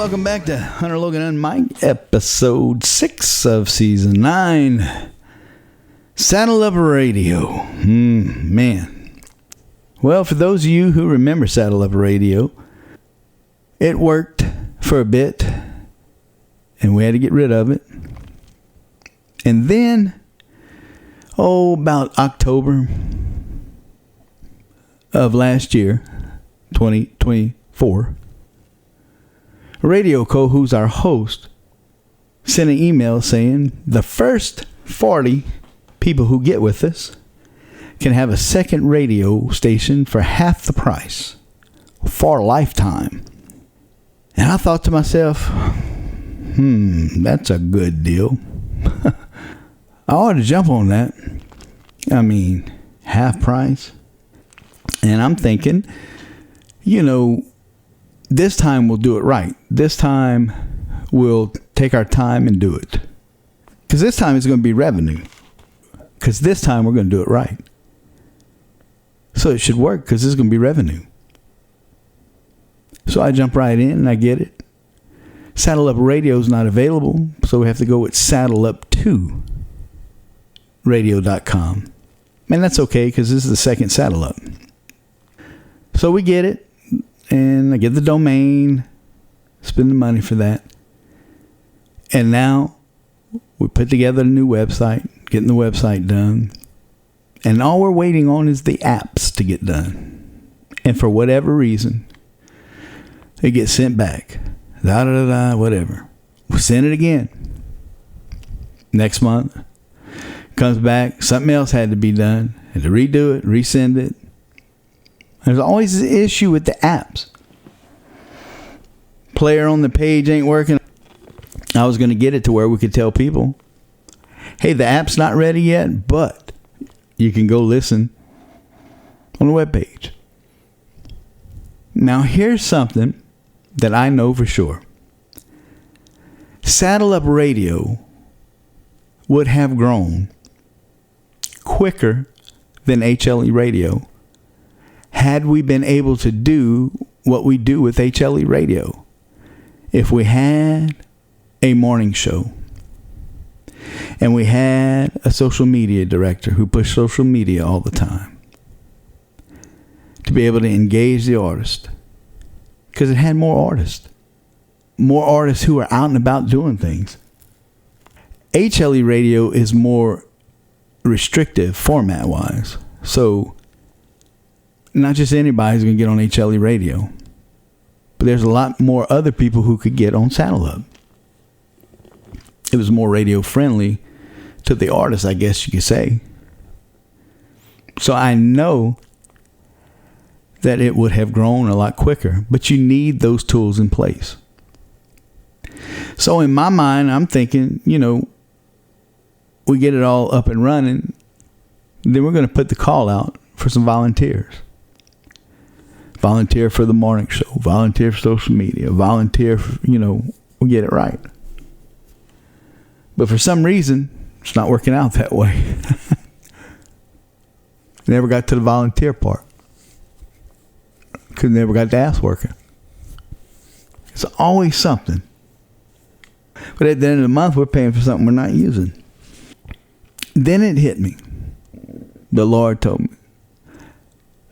welcome back to Hunter Logan and Mike, episode 6 of season 9. Saddle Up Radio. Man. Well, for those of you who remember Saddle Up Radio, it worked for a bit, and we had to get rid of it. And then, about October of last year, 2024, a radio co who's our host sent an email saying the first 40 people who get with us can have a second radio station for half the price for a lifetime. And I thought to myself, that's a good deal. I ought to jump on that. I mean, half price. And I'm thinking, this time we'll do it right. This time we'll take our time and do it. Because this time it's going to be revenue. Because this time we're going to do it right. So it should work because this is going to be revenue. So I jump right in and I get it. Saddle Up Radio is not available. So we have to go with saddleup2radio.com. And that's okay because this is the second Saddle Up. So we get it. And I get the domain, spend the money for that. And now we put together a new website, getting the website done. And all we're waiting on is the apps to get done. And for whatever reason, it gets sent back. Whatever. We send it again. Next month, comes back. Something else had to be done. Had to redo it, resend it. There's always an issue with the apps. Player on the page ain't working. I was going to get it to where we could tell people, hey, the app's not ready yet, but you can go listen on the webpage. Now, here's something that I know for sure. Saddle Up Radio would have grown quicker than HLE Radio had we been able to do what we do with HLE Radio. If we had a morning show and we had a social media director who pushed social media all the time to be able to engage the artist, because it had more artists who are out and about doing things. HLE Radio is more restrictive format wise. So not just anybody's going to get on HLE Radio. But there's a lot more other people who could get on Saddle Up. It was more radio friendly to the artist, I guess you could say. So I know that it would have grown a lot quicker. But you need those tools in place. So in my mind, I'm thinking, we get it all up and running. Then we're going to put the call out for some volunteers. Volunteer for the morning show. Volunteer for social media. Volunteer for, we'll get it right. But for some reason, it's not working out that way. Never got to the volunteer part. Because never got the ass working. It's always something. But at the end of the month, we're paying for something we're not using. Then it hit me. The Lord told me.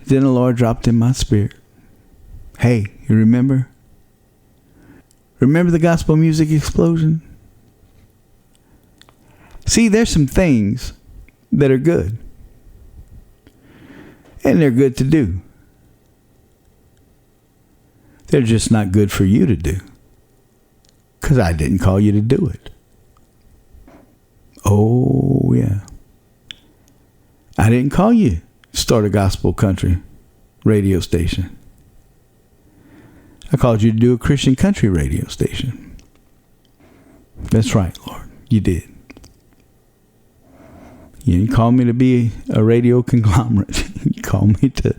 Then the Lord dropped in my spirit. Hey, you remember? Remember the gospel music explosion? See, there's some things that are good. And they're good to do. They're just not good for you to do. Because I didn't call you to do it. Oh, yeah. I didn't call you to start a gospel country radio station. I called you to do a Christian country radio station. That's right, Lord. You did. You didn't call me to be a radio conglomerate. You called me to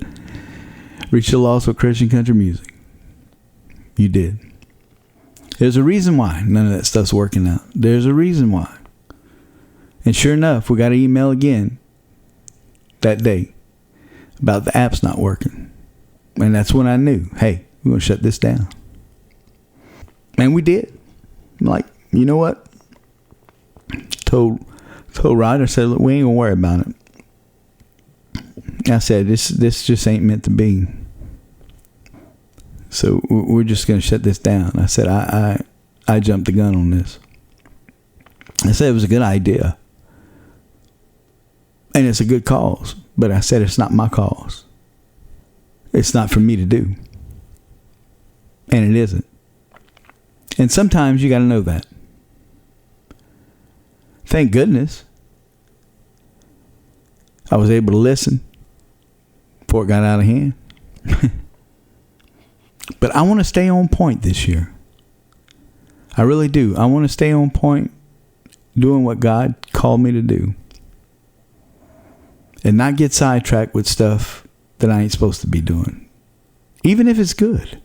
reach the lost with Christian country music. You did. There's a reason why none of that stuff's working out. There's a reason why. And sure enough, we got an email again that day about the app's not working. And that's when I knew, hey, we're going to shut this down. And we did. I'm like, you know what? Told Ryder, said, look, we ain't gonna worry about it. I said, this just ain't meant to be. So we're just gonna shut this down. I said, I jumped the gun on this. I said it was a good idea. And it's a good cause. But I said it's not my cause. It's not for me to do. And it isn't. And sometimes you got to know that. Thank goodness I was able to listen before it got out of hand. But I want to stay on point this year. I really do. I want to stay on point doing what God called me to do. And not get sidetracked with stuff that I ain't supposed to be doing. Even if it's good.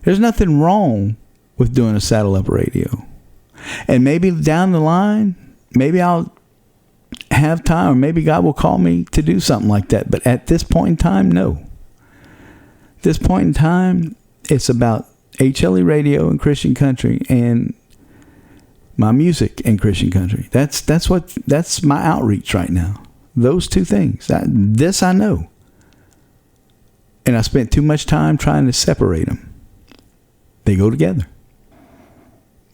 There's nothing wrong with doing a saddle-up radio. And maybe down the line, maybe I'll have time, or maybe God will call me to do something like that. But at this point in time, no. This point in time, it's about HLE radio and Christian country and my music and Christian country. That's my outreach right now. Those two things. This I know. And I spent too much time trying to separate them. They go together.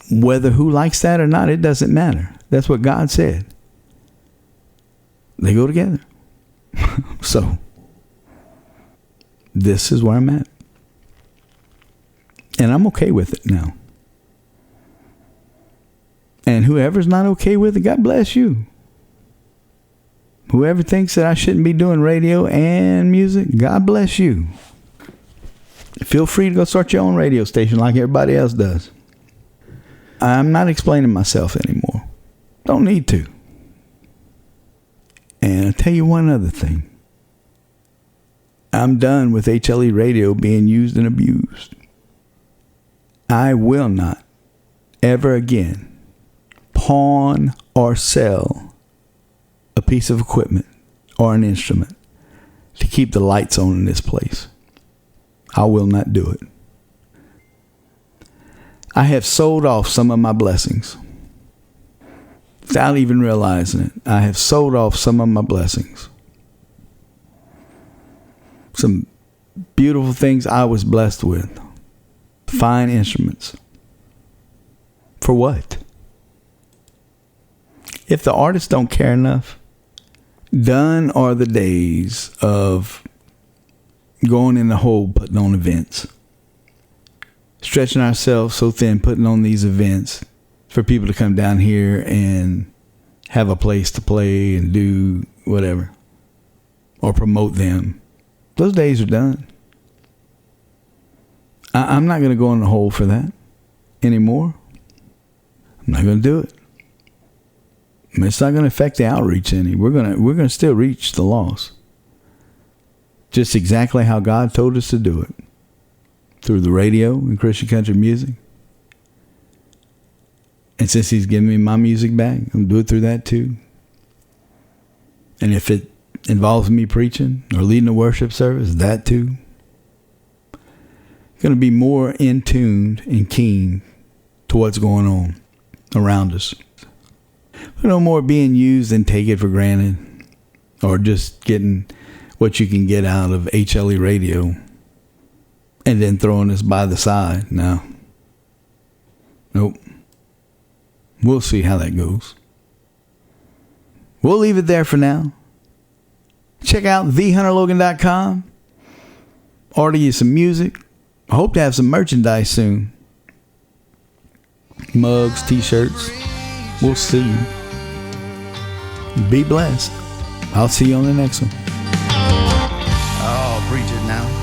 Whether who likes that or not, it doesn't matter. That's what God said. They go together. So, this is where I'm at. And I'm okay with it now. And whoever's not okay with it, God bless you. Whoever thinks that I shouldn't be doing radio and music, God bless you. Feel free to go start your own radio station like everybody else does. I'm not explaining myself anymore. Don't need to. And I'll tell you one other thing. I'm done with HLE radio being used and abused. I will not ever again pawn or sell a piece of equipment or an instrument to keep the lights on in this place. I will not do it. I have sold off some of my blessings without even realizing it. I have sold off some of my blessings. Some beautiful things I was blessed with. Fine instruments. For what? If the artists don't care enough, done are the days of going in the hole, putting on events. Stretching ourselves so thin, putting on these events for people to come down here and have a place to play and do whatever. Or promote them. Those days are done. I'm not going to go in the hole for that anymore. I'm not going to do it. It's not going to affect the outreach any. We're going to still reach the lost. Just exactly how God told us to do it. Through the radio and Christian country music. And since he's given me my music back, I'm going to do it through that too. And if it involves me preaching or leading a worship service, that too. Going to be more in tuned and keen to what's going on around us. No more being used and take it for granted, or just getting what you can get out of HLE radio and then throwing us by the side. No. Nope. We'll see how that goes. We'll leave it there for now. Check out thehunterlogan.com. Order you some music. I hope to have some merchandise soon. Mugs, t-shirts. We'll see you. Be blessed. I'll see you on the next one. Oh, preach it now.